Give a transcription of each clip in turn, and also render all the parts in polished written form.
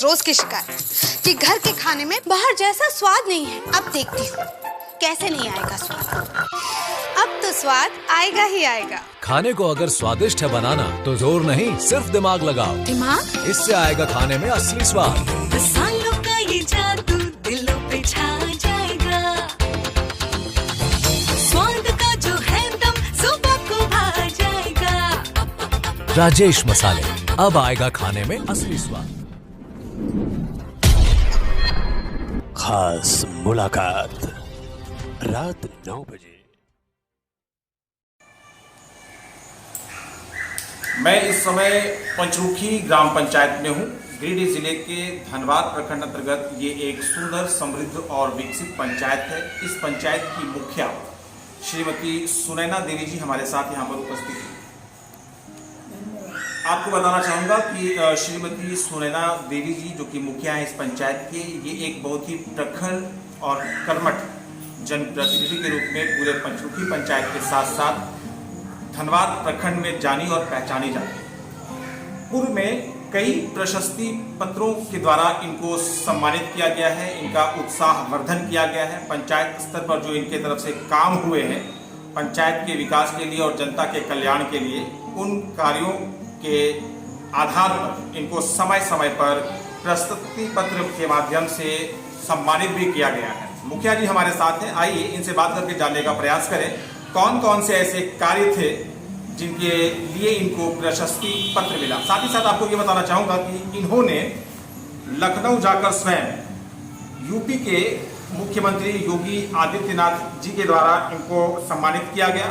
रोज की शिकायत कि घर के खाने में बाहर जैसा स्वाद नहीं है। अब देखती हूँ कैसे नहीं आएगा स्वाद। अब तो स्वाद आएगा ही आएगा। खाने को अगर स्वादिष्ट है बनाना तो जोर नहीं सिर्फ दिमाग लगाओ। दिमाग? इससे आएगा खाने में असली स्वाद। मसालों का ये जादू दिलों पे छा जाएगा। स्वाद का जो है दम सुबह को भा जाएगा। राजेश मसाले, अब आएगा खाने में असली स्वाद। खास मुलाकात रात 9 बजे। मैं इस समय पंचरुखी ग्राम पंचायत में हूँ। गिरिडीह जिले के धनबाद प्रखंड अंतर्गत ये एक सुंदर, समृद्ध और विकसित पंचायत है। इस पंचायत की मुखिया श्रीमती सुनैना देवी जी हमारे साथ यहाँ पर उपस्थित हैं। आपको बताना चाहूँगा कि श्रीमती सुनैना देवी जी जो कि मुखिया हैं इस पंचायत के, ये एक बहुत ही प्रखर और कर्मठ जनप्रतिनिधि के रूप में पूरे पंचरुखी पंचायत के साथ साथ धनबाद प्रखंड में जानी और पहचानी जाती है। पूर्व में कई प्रशस्ति पत्रों के द्वारा इनको सम्मानित किया गया है, इनका उत्साहवर्धन किया गया है। पंचायत स्तर पर जो इनके तरफ से काम हुए हैं पंचायत के विकास के लिए और जनता के कल्याण के लिए, उन कार्यों के आधार पर इनको समय समय पर प्रशस्ति पत्र के माध्यम से सम्मानित भी किया गया है। मुखिया जी हमारे साथ हैं, आइए इनसे बात करके जानने का प्रयास करें कौन कौन से ऐसे कार्य थे जिनके लिए इनको प्रशस्ति पत्र मिला। साथ ही साथ आपको ये बताना चाहूँगा कि इन्होंने लखनऊ जाकर स्वयं यूपी के मुख्यमंत्री योगी आदित्यनाथ जी के द्वारा इनको सम्मानित किया गया।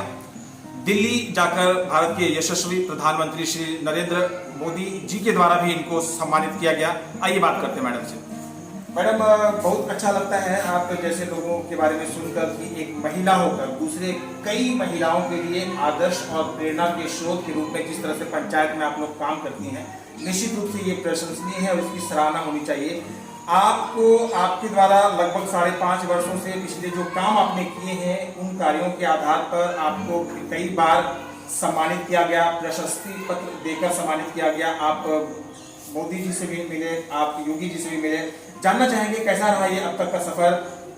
दिल्ली जाकर भारत के यशस्वी प्रधानमंत्री श्री नरेंद्र मोदी जी के द्वारा भी इनको सम्मानित किया गया। आइए बात करते हैं मैडम से। मैडम, बहुत अच्छा लगता है आप जैसे लोगों के बारे में सुनकर कि एक महिला होकर दूसरे कई महिलाओं के लिए आदर्श और प्रेरणा के स्रोत के रूप में जिस तरह से पंचायत में आप लोग काम करती हैं, निश्चित रूप से ये प्रशंसनीय है और इसकी सराहना होनी चाहिए। आपको आपके द्वारा लगभग 5.5 वर्षों से पिछले जो काम आपने किए हैं उन कार्यों के आधार पर आपको कई बार सम्मानित किया गया, प्रशस्ति पत्र देकर सम्मानित किया गया। आप मोदी जी से भी मिले, आप योगी जी से भी मिले। जानना चाहेंगे कैसा रहा ये अब तक का सफर,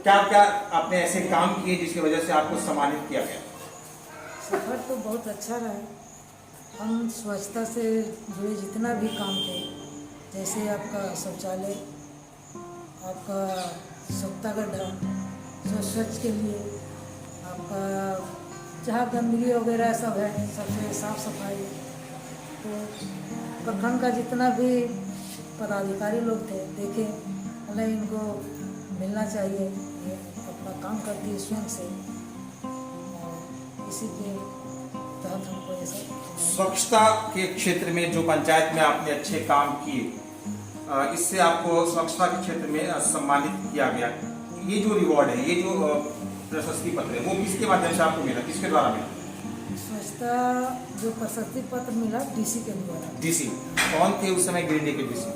क्या क्या आपने ऐसे काम किए जिसकी वजह से आपको सम्मानित किया गया? सफर तो बहुत अच्छा रहा। हम स्वच्छता से जुड़े जितना भी काम थे, जैसे आपका शौचालय, आपका स्वच्छता गड्ढा स्वच्छ के लिए, आपका जहाँ गंदगी वगैरह सब है सबसे साफ सफाई, तो प्रखंड का जितना भी पदाधिकारी लोग थे देखे अल्लाह इनको मिलना चाहिए, ये अपना काम करती है स्वयं से, और इसी के तहत हमको ये सब। स्वच्छता के क्षेत्र में जो पंचायत में आपने अच्छे काम किए, इससे आपको स्वच्छता के क्षेत्र में सम्मानित किया गया। ये जो रिवॉर्ड है, ये जो प्रशस्ति पत्र है, वो किसके माध्यम से आपको मिला, किसके द्वारा मिला? स्वच्छता जो प्रशस्ति पत्र मिला डीसी के द्वारा। डीसी कौन थे उस समय गिरिडीह के डीसी?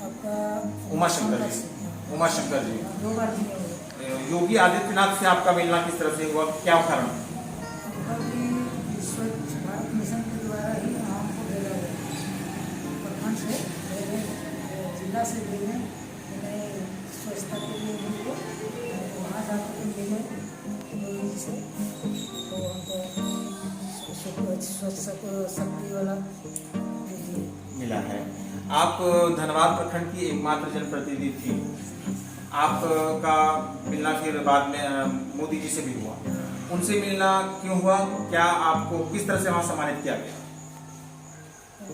आपका उमाशंकर जी। उमाशंकर जी 2 बार दिए हुए। योगी आदित्यनाथ से आपका मिलना किस तरह से हुआ, क्या कारण? स्वच्छ भारत मिशन के द्वारा ही हमको भेजा गया, प्रखंड से जिला से भेजे स्वच्छता के लिए उनको वहाँ जाकर मिले योगी से, तो हमको स्वच्छ शक्ति वाला मिला है। आप धनबाद प्रखंड की एकमात्र जनप्रतिनिधि थी। आपका मिलना फिर बाद में मोदी जी से भी हुआ, उनसे मिलना क्यों हुआ, क्या आपको किस तरह से वहाँ सम्मानित किया गया?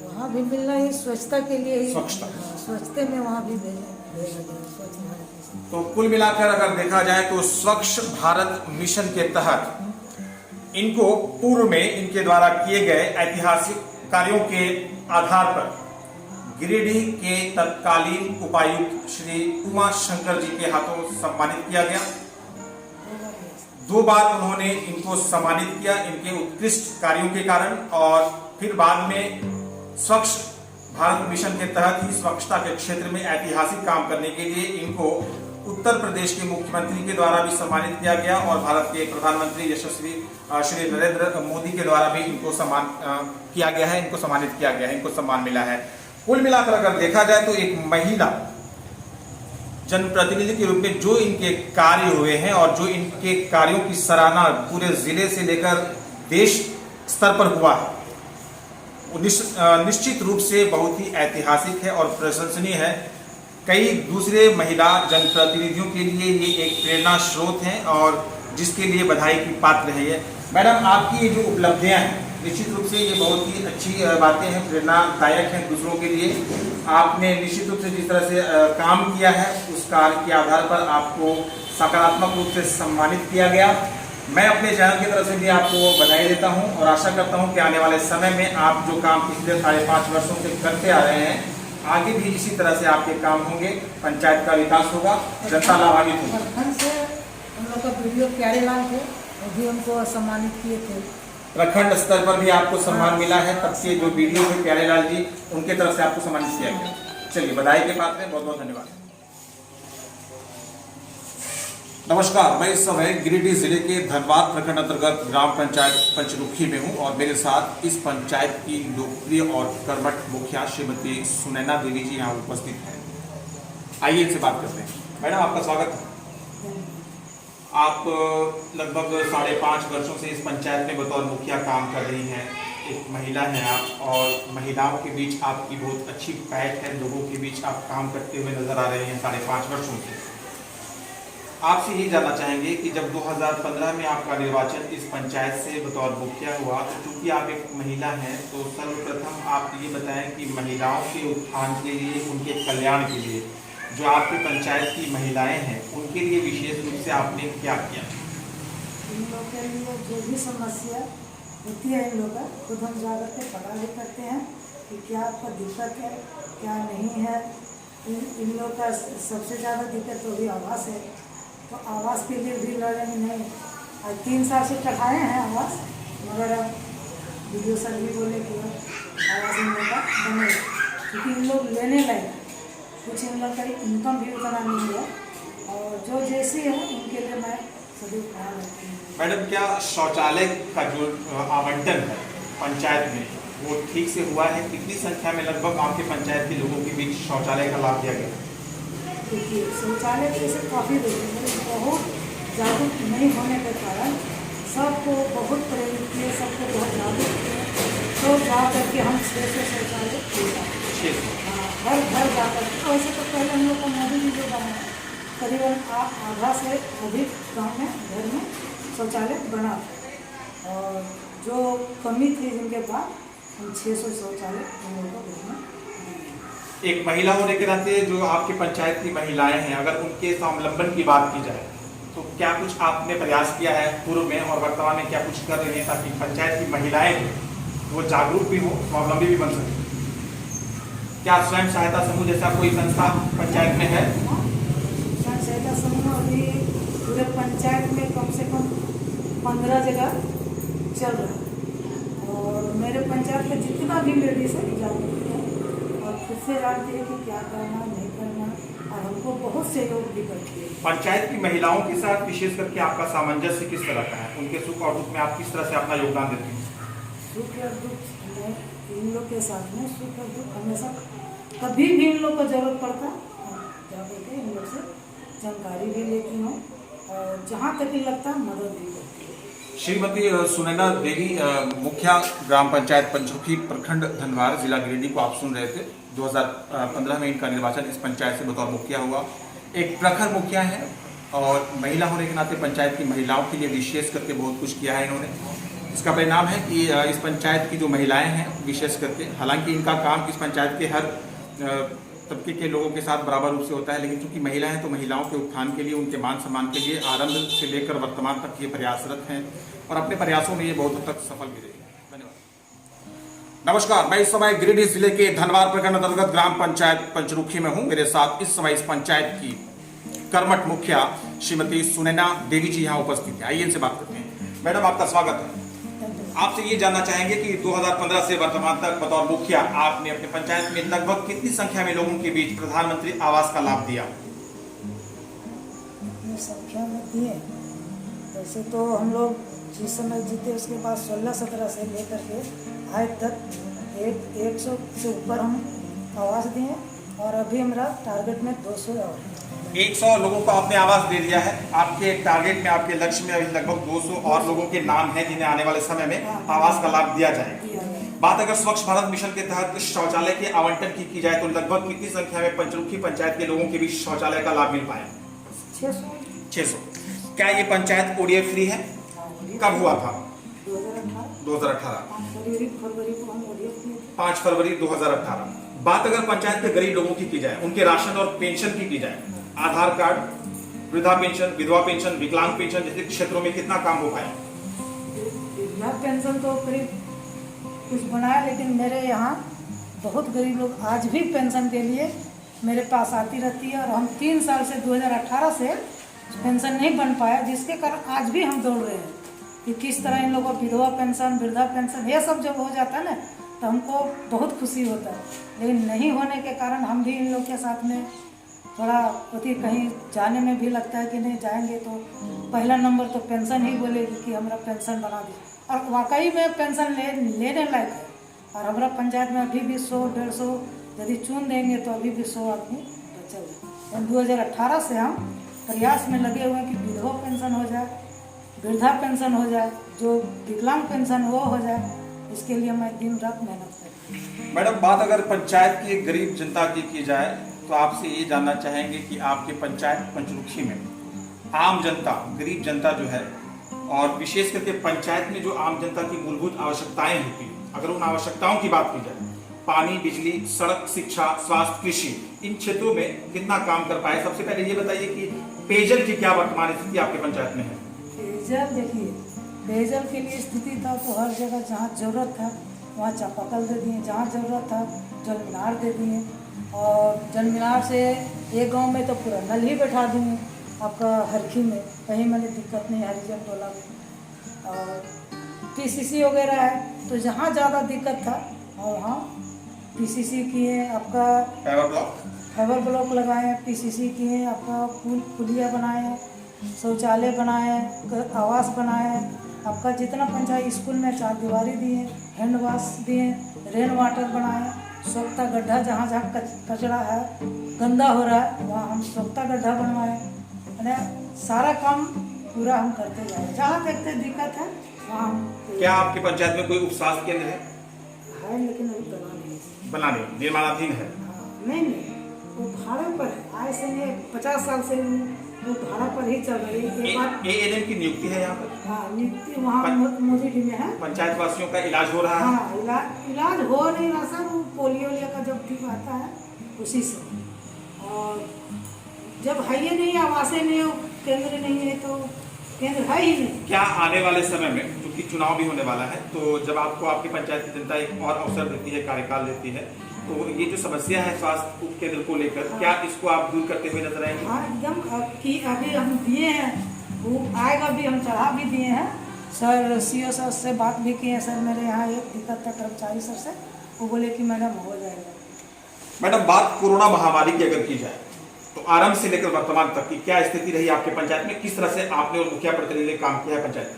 वहाँ भी मिलना ही स्वच्छता के लिए ही, स्वच्छता में वहाँ भी भेजा गया स्वच्छ भारत। तो कुल मिलाकर अगर देखा जाए तो स्वच्छ भारत मिशन के तहत इनको पूर्व में इनके द्वारा किए गए ऐतिहासिक कार्यों के आधार पर गिरिडीह के तत्कालीन उपायुक्त श्री उमाशंकर जी के हाथों सम्मानित किया गया। 2 बार उन्होंने इनको सम्मानित किया इनके उत्कृष्ट कार्यों के कारण, और फिर बाद में स्वच्छ भारत मिशन के तहत ही स्वच्छता के क्षेत्र में ऐतिहासिक काम करने के लिए इनको उत्तर प्रदेश के मुख्यमंत्री के द्वारा भी सम्मानित किया गया और भारत के प्रधानमंत्री यशस्वी श्री नरेंद्र मोदी के द्वारा भी इनको सम्मान किया गया है, इनको सम्मानित किया गया है, इनको सम्मान मिला है। कुल मिलाकर अगर देखा जाए तो एक महिला जनप्रतिनिधि के रूप में जो इनके कार्य हुए हैं और जो इनके कार्यों की सराहना पूरे जिले से लेकर देश स्तर पर हुआ है, वो निश्चित रूप से बहुत ही ऐतिहासिक है और प्रशंसनीय है। कई दूसरे महिला जनप्रतिनिधियों के लिए ये एक प्रेरणा स्रोत है और जिसके लिए बधाई की पात्र है। ये मैडम, आपकी ये जो उपलब्धियां हैं निश्चित रूप से ये बहुत ही अच्छी बातें हैं, प्रेरणादायक हैं दूसरों के लिए। आपने निश्चित रूप से जिस तरह से काम किया है उस कार्य के आधार पर आपको सकारात्मक रूप से सम्मानित किया गया। मैं अपने चैनल की तरफ से भी आपको बधाई देता हूं और आशा करता हूं कि आने वाले समय में आप जो काम पिछले 5.5 वर्षों से करते आ रहे हैं, आगे भी इसी तरह से आपके काम होंगे, पंचायत का विकास होगा, जनता लाभान्वित होगी। प्रखंड से हम लोग का वीडियो प्यारे लाल थे, वो भी हमको सम्मानित किए थे। प्रखंड स्तर पर भी आपको सम्मान मिला है, तब के जो वीडियो थे प्यारे लाल जी, उनके तरफ से आपको सम्मानित किया गया। चलिए, बधाई के पात्र हैं, बहुत बहुत धन्यवाद। नमस्कार, मैं इस समय गिरिडीह जिले के धनबाद प्रखंड अंतर्गत ग्राम पंचायत पंचरुखी में हूं और मेरे साथ इस पंचायत की लोकप्रिय और कर्मठ मुखिया श्रीमती सुनैना देवी जी यहाँ उपस्थित हैं। आइए इनसे बात करते हैं। मैडम, आपका स्वागत है। आप लगभग 5.5 वर्षों से इस पंचायत में बतौर मुखिया काम कर रही हैं। एक महिला हैं आप और महिलाओं के बीच आपकी बहुत अच्छी पहल है, लोगों के बीच आप काम करते हुए नजर आ रहे हैं 5.5 वर्षों से। आपसे ये जानना चाहेंगे कि जब 2015 में आपका निर्वाचन इस पंचायत से बतौर मुखिया हुआ, तो चूंकि आप एक महिला हैं तो सर्वप्रथम आप ये बताएं कि महिलाओं के उत्थान के लिए, उनके कल्याण के लिए जो आपकी पंचायत की महिलाएं हैं उनके लिए विशेष रूप से आपने क्या किया? इन लोग के लिए जो भी समस्या होती है इन लोग का खुद हम जाकर के पता भी करते हैं कि क्या आपका दिक्कत है, क्या नहीं है। इन लोग का सबसे ज़्यादा दिक्कत तो भी आवास है, तो आवास के लिए भी लड़े नहीं। आज 3 साल से चढ़ाए हैं आवास, मगर अब वीडियो सर भी बोले कि आवास इन लोग का बने, क्योंकि इन लोग लेने लायक कुछ इन लोग का इनकम भी उतना नहीं है और जो जैसे है उनके लिए मैं सभी ख्याल रखती हूँ। मैडम, क्या शौचालय का जो आवंटन है पंचायत में वो ठीक से हुआ है? कितनी संख्या में लगभग आपके पंचायत के लोगों के बीच शौचालय का लाभ दिया गया? देखिए, शौचालय तो ऐसे काफ़ी देते हैं, बहुत जागरूक नहीं होने के कारण सबको बहुत प्रेरित किए, सबको बहुत जागरूक किए, तो जा करके हम 600 शौचालय किए। हाँ, हर घर जा करके। वैसे तो पहले हम लोग का मोदी जी जो बनाया करीबन आधा से अधिक गाँव में घर में शौचालय बना, और जो कमी थी जिनके पास हम 600 शौचालय हम लोगों को घर में। एक महिला होने के नाते जो आपके पंचायत की महिलाएं हैं, अगर उनके स्वावलंबन की बात की जाए तो क्या कुछ आपने प्रयास किया है पूर्व में और वर्तमान में क्या कुछ कर रही हैं ताकि पंचायत की महिलाएं वो जागरूक भी हो, स्वावलंबी भी बन सके? क्या स्वयं सहायता समूह जैसा कोई संस्था पंचायत में है? स्वयं सहायता समूह अभी पूरे पंचायत में कम से कम 15 जगह चल रहा है और मेरे पंचायत में जितना भी लेडीज है जागरूक है और खुद से जानती है कि क्या करना नहीं करना, और हमको बहुत सहयोग भी करती है। पंचायत की महिलाओं के साथ विशेष करके आपका सामंजस्य किस तरह का है? उनके सुख और दुख में आप किस तरह से अपना योगदान देते हैं? सुख और दुख में इन लोग के साथ में सुख और दुख हमेशा कभी भी इन लोग को जरूरत पड़ता जाकर के इन लोग से जानकारी भी लेती हूँ और जहाँ तक ही लगता है मदद भी करती हूँ। श्रीमती सुनैना देवी, मुखिया ग्राम पंचायत पंचरुखी प्रखंड धनबाद जिला गिरिडीह को आप सुन रहे थे। 2015 में इनका निर्वाचन इस पंचायत से बतौर मुखिया हुआ। एक प्रखर मुखिया है और महिला होने के नाते पंचायत की महिलाओं के लिए विशेष करके बहुत कुछ किया है इन्होंने। इसका परिणाम है कि इस पंचायत की जो महिलाएं हैं विशेष करके, हालांकि इनका काम इस पंचायत के हर तबके के लोगों के साथ बराबर रूप से होता है, लेकिन चूंकि महिला हैं तो महिलाओं के उत्थान के लिए, उनके मान सम्मान के लिए आरंभ से लेकर वर्तमान तक ये प्रयासरत हैं और अपने प्रयासों में ये बहुत हद तक सफल भी रही है। धन्यवाद। नमस्कार, मैं इस समय गिरिडीह जिले के धनबाद प्रखंड अंतर्गत ग्राम पंचायत पंचरुखी में हूँ। मेरे साथ इस समय इस पंचायत की कर्मठ मुखिया श्रीमती सुनैना देवी जी यहाँ उपस्थित है। आइए इनसे बात करते हैं। मैडम, आपका स्वागत है। आपसे ये जानना चाहेंगे कि 2015 से वर्तमान तक बतौर मुखिया आपने अपने पंचायत में लगभग कितनी संख्या में लोगों के बीच प्रधानमंत्री आवास का लाभ दिया? संख्या में दिए वैसे तो हम लोग जिस समय जीते उसके बाद 16-17 से लेकर के आज तक 100 से ऊपर हम आवास दिए और अभी हमारा टारगेट में 200 और 100 लोगों को आपने आवास दे दिया है। आपके टारगेट में, आपके लक्ष्य में अभी लगभग 200 और लोगों के नाम हैं जिन्हें आने वाले समय में आवास का लाभ दिया जाएगा। बात अगर स्वच्छ भारत मिशन के तहत शौचालय के आवंटन की जाए तो लगभग कितनी संख्या में पंचरुखी पंचायत के लोगों के बीच शौचालय का लाभ मिल पाया? 600। क्या ये पंचायत ओडीएफ फ्री है? कब हुआ था? 2018। 5 फरवरी 2018। बात अगर पंचायत के गरीब लोगों की जाए, उनके राशन और पेंशन की जाए, आधार कार्ड, वृद्धा पेंशन, विधवा पेंशन, विकलांग पेंशन जैसे क्षेत्रों में कितना काम हो पाया? वृद्धा पेंशन तो करीब कुछ बनाया, लेकिन मेरे यहाँ बहुत गरीब लोग आज भी पेंशन के लिए मेरे पास आती रहती है और हम 3 साल से 2018 से पेंशन नहीं बन पाया, जिसके कारण आज भी हम दौड़ रहे हैं कि किस तरह इन लोगों को विधवा पेंशन, वृद्धा पेंशन ये सब जब हो जाता है ना तो हमको बहुत खुशी होता है, लेकिन नहीं होने के कारण हम भी इन लोग के साथ में थोड़ा होती, कहीं जाने में भी लगता है कि नहीं जाएंगे तो पहला नंबर तो पेंशन ही बोलेगी कि हमारा पेंशन बना दीजिए, और वाकई में पेंशन लेने लायक है। और हमारा पंचायत में अभी भी 100-150 यदि चुन देंगे तो अभी भी 100 आदमी बचल है। 2018 से हम प्रयास में लगे हुए हैं कि विधवा पेंशन हो जाए, वृद्धा पेंशन हो जाए, जो विकलांग पेंशन वो हो जाए, इसके लिए मैं दिन रात मेहनत करती हूँ। मैडम, बात अगर पंचायत की गरीब जनता की जाए तो आपसे ये जानना चाहेंगे कि आपके पंचायत पंचरुखी में आम जनता, गरीब जनता जो है, और विशेष करके पंचायत में जो आम जनता की मूलभूत आवश्यकताएं होती हैं, अगर उन आवश्यकताओं की बात की जाए, पानी, बिजली, सड़क, शिक्षा, स्वास्थ्य, कृषि, इन क्षेत्रों में कितना काम कर पाए? सबसे पहले ये बताइए कि पेयजल की क्या वर्तमान स्थिति आपके पंचायत में है? पेयजल देखिए, पेयजल के लिए स्थिति था तो हर जगह जहाँ जरूरत था वहाँ चापाकल दे दिए, जहाँ जरूरत था जल मीनार दे दिए, और जल मीनार से एक गांव में तो पूरा नल ही बैठा दिए आपका हरखी में, कहीं मैंने दिक्कत नहीं हरिजन टोला में। और पीसीसी वगैरह है तो जहाँ ज़्यादा दिक्कत था वहाँ पीसीसी किए, आपका फाइबर ब्लॉक लगाए, पीसीसी किए, आपका पुलिया बनाए, शौचालय बनाए, आवास बनाए, आपका जितना पंचायत स्कूल में 4 दीवारी दिए, हैंड वाश दिए, रेन वाटर बनाए, स्वच्छता गड्ढा जहाँ जहाँ कचरा है गंदा हो रहा है वहाँ हम स्वच्छता गड्ढा बनवाए, यानी सारा काम पूरा हम करते जाए, जहाँ देखते दिक्कत है वहाँ हम। क्या आपके पंचायत में कोई उप स्वास्थ्य केंद्र है? लेकिन अभी बनाने निर्माणाधीन है। नहीं, वो भाड़े पर है, आए से नहीं 50 साल से वो भाड़ा पर ही चल रही है। एएनएम की नियुक्ति है यहाँ पर? हाँ, नियुक्ति वहाँ मोदी में है। पंचायत वासियों का इलाज हो रहा है? हाँ, इलाज हो नहीं रहा सर, वो पोलियो का जब ठीक आता है उसी से, और जब है ही नहीं, आवासें नहीं हो, केंद्र नहीं है तो केंद्र है ही नहीं। क्या आने वाले समय में, क्योंकि चुनाव भी होने वाला है, तो जब आपको आपकी पंचायत की जनता एक और अवसर देती है, कार्यकाल देती है, तो ये जो समस्या है स्वास्थ्य उप केंद्र को लेकर, क्या इसको आप दूर करते हुए नजर आएंगे? हाँ एकदम, कि अभी हम दिए हैं, वो आएगा भी, हम चढ़ा भी दिए हैं सर, सीओ सर से बात भी किए हैं, सर मेरे यहाँ एक दिक्कत था कर्मचारी सर से, वो बोले कि मैडम हो जाएगा। मैडम, बात कोरोना महामारी की अगर की जाए तो आरंभ से लेकर वर्तमान तक की क्या स्थिति रही आपके पंचायत में? किस तरह से आपने और मुखिया प्रतिनिधि ने काम किया है पंचायत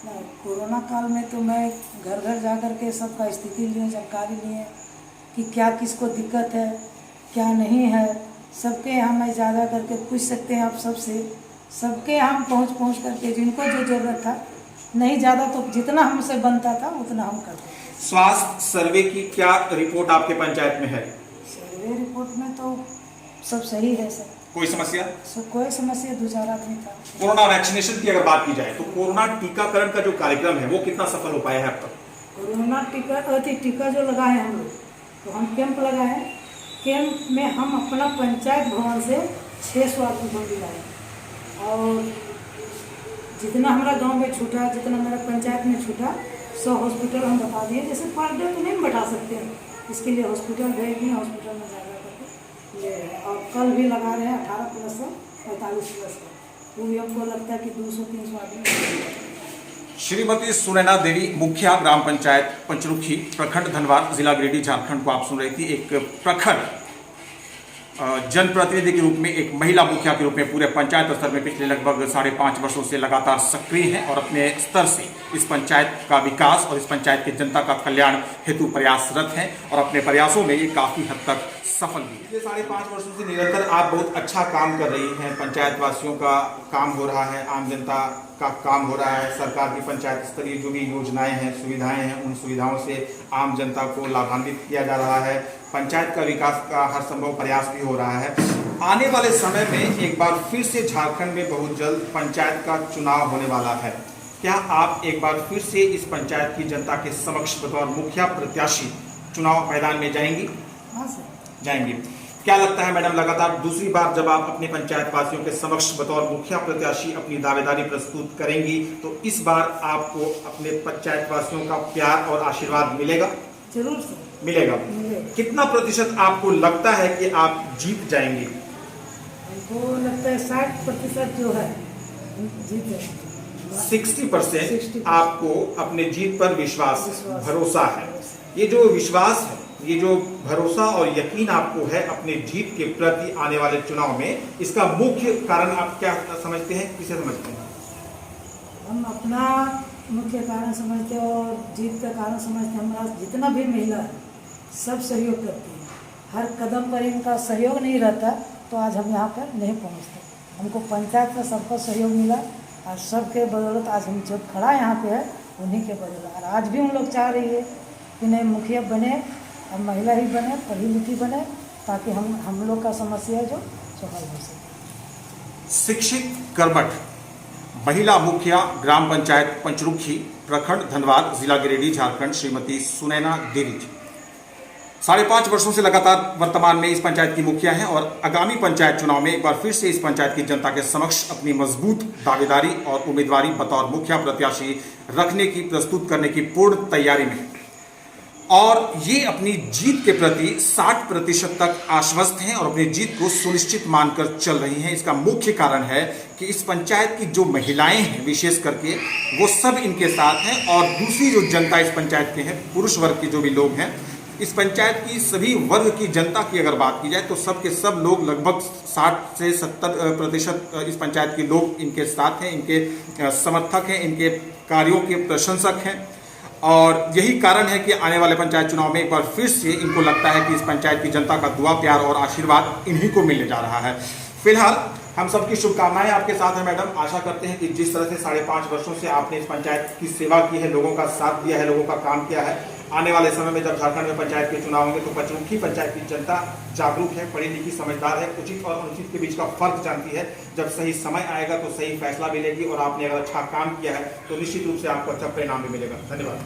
में? कोरोना काल में तो मैं घर घर जा कर के सबका स्थिति लिए, जानकारी लिए कि क्या किसको दिक्कत है, क्या नहीं है, सबके यहाँ मैं ज़्यादा करके पूछ सकते हैं आप सबसे, सबके हम पहुँच करके जिनको जो ज़रूरत था, नहीं ज़्यादा तो जितना हमसे बनता था उतना हम करते। स्वास्थ्य सर्वे की क्या रिपोर्ट आपके पंचायत में है? सर्वे रिपोर्ट में तो सब सही है सर, कोई समस्या? कोई समस्या, 2-4 आदमी था। कोरोना वैक्सीनेशन की अगर बात की जाए तो कोरोना टीकाकरण का जो कार्यक्रम है वो कितना सफल हो पाया है अब तक? कोरोना टीका जो लगाए हम लोग, तो हम कैंप लगाए, कैंप में हम अपना पंचायत भवन से 600 आदमी को दिलाए, और जितना हमारा गांव में छूटा, जितना हमारा पंचायत में छूटा, 100 हॉस्पिटल हम बता दिए। जैसे पर डे तो नहीं बैठा सकते हैं, इसके लिए हॉस्पिटल भेज दिए, हॉस्पिटल में ज़्यादा करके ले रहे हैं, और कल भी लगा रहे हैं 18+ से 45+ का, वो भी हमको लगता है कि 200-300 आदमी। श्रीमती सुनैना देवी, मुखिया ग्राम पंचायत पंचरुखी, प्रखंड धनबाद, जिला गिरिडीह, झारखंड को आप सुन रही थी। एक प्रखर जनप्रतिनिधि के रूप में, एक महिला मुखिया के रूप में पूरे पंचायत स्तर में पिछले लगभग 5.5 वर्षों से लगातार सक्रिय हैं और अपने स्तर से इस पंचायत का विकास और इस पंचायत की जनता का कल्याण हेतु प्रयासरत हैं और अपने प्रयासों में ये काफ़ी हद तक सफल भी है। पिछले 5.5 वर्षों से निरंतर आप बहुत अच्छा काम कर रही हैं। पंचायत वासियों का काम हो रहा है, आम जनता का काम हो रहा है, सरकार की पंचायत स्तरीय जो भी योजनाएं हैं, सुविधाएं हैं, उन सुविधाओं से आम जनता को लाभान्वित किया जा रहा है। पंचायत का विकास का हर संभव प्रयास भी हो रहा है। आने वाले समय में एक बार फिर से झारखंड में बहुत जल्द पंचायत का चुनाव होने वाला है। क्या आप एक बार फिर से इस पंचायत की जनता के समक्ष बतौर मुखिया प्रत्याशी चुनाव मैदान में जाएंगी? हाँ सर, जाएंगी। क्या लगता है मैडम, लगातार दूसरी बार जब आप अपने पंचायत वासियों के समक्ष बतौर मुखिया प्रत्याशी अपनी दावेदारी प्रस्तुत करेंगी तो इस बार आपको अपने पंचायत वासियों का प्यार और आशीर्वाद मिलेगा? जरूर सर, मिलेगा। मिलेगा। कितना प्रतिशत आपको लगता है कि आप जीत जाएंगे? हमको लगता है 60% जो है जीत जाएंगे। 60% आपको अपने जीत पर विश्वास भरोसा है। ये जो विश्वास है, ये जो भरोसा और यकीन आपको है अपने जीत के प्रति आने वाले चुनाव में, इसका मुख्य कारण आप क्या समझते हैं, किसे समझते हैं? हम अपना मुख्य कारण समझते हैं और जीत का कारण समझते हैं। हमारा जितना भी महिला है सब सहयोग करती है। हर कदम पर इनका सहयोग नहीं रहता तो आज हम यहाँ पर नहीं पहुँचते। हमको पंचायत का सबका सहयोग मिला और सबके बदौलत आज हम जब खड़ा यहाँ पे है उन्हीं के बदौलत। और आज भी हम लोग चाह रही है कि नहीं मुखिया बने, अब महिला ही बने, पढ़ी लिखी बने, ताकि हम लोग का समस्या जो सफल हो सके। शिक्षित कर्मठ महिला मुखिया ग्राम पंचायत पंचरुखी, प्रखंड धनबाद, जिला गिरिडीह, झारखंड, श्रीमती सुनैना देवी जी 5.5 वर्षों से लगातार वर्तमान में इस पंचायत की मुखिया हैं और आगामी पंचायत चुनाव में एक बार फिर से इस पंचायत की जनता के समक्ष अपनी मजबूत दावेदारी और उम्मीदवारी बतौर मुखिया प्रत्याशी रखने की, प्रस्तुत करने की पूर्ण तैयारी में और ये अपनी जीत के प्रति 60% तक आश्वस्त हैं और अपनी जीत को सुनिश्चित मानकर चल रही हैं। इसका मुख्य कारण है कि इस पंचायत की जो महिलाएं हैं विशेष करके वो सब इनके साथ हैं और दूसरी जो जनता इस पंचायत के हैं, पुरुष वर्ग के जो भी लोग हैं, इस पंचायत की सभी वर्ग की जनता की अगर बात की जाए तो सब के सब लोग लगभग 60 से 70% इस पंचायत के लोग इनके साथ हैं, इनके समर्थक हैं, इनके कार्यों के प्रशंसक हैं और यही कारण है कि आने वाले पंचायत चुनाव में एक बार फिर से इनको लगता है कि इस पंचायत की जनता का दुआ, प्यार और आशीर्वाद इन्हीं को मिलने जा रहा है। फिलहाल हम सबकी शुभकामनाएं आपके साथ हैं मैडम। आशा करते हैं कि जिस तरह से 5.5 वर्षों से आपने इस पंचायत की सेवा की है, लोगों का साथ दिया है, लोगों का काम किया है, आने वाले समय में जब झारखंड में पंचायत के चुनाव होंगे तो पंचमुखी पंचायत की जनता जागरूक है, पढ़ी लिखी, समझदार है, उचित और अनुचित के बीच का फर्क जानती है। जब सही समय आएगा तो सही फैसला भी लेगी और आपने अगर अच्छा काम किया है तो निश्चित रूप से आपको अच्छा परिणाम भी मिलेगा। धन्यवाद।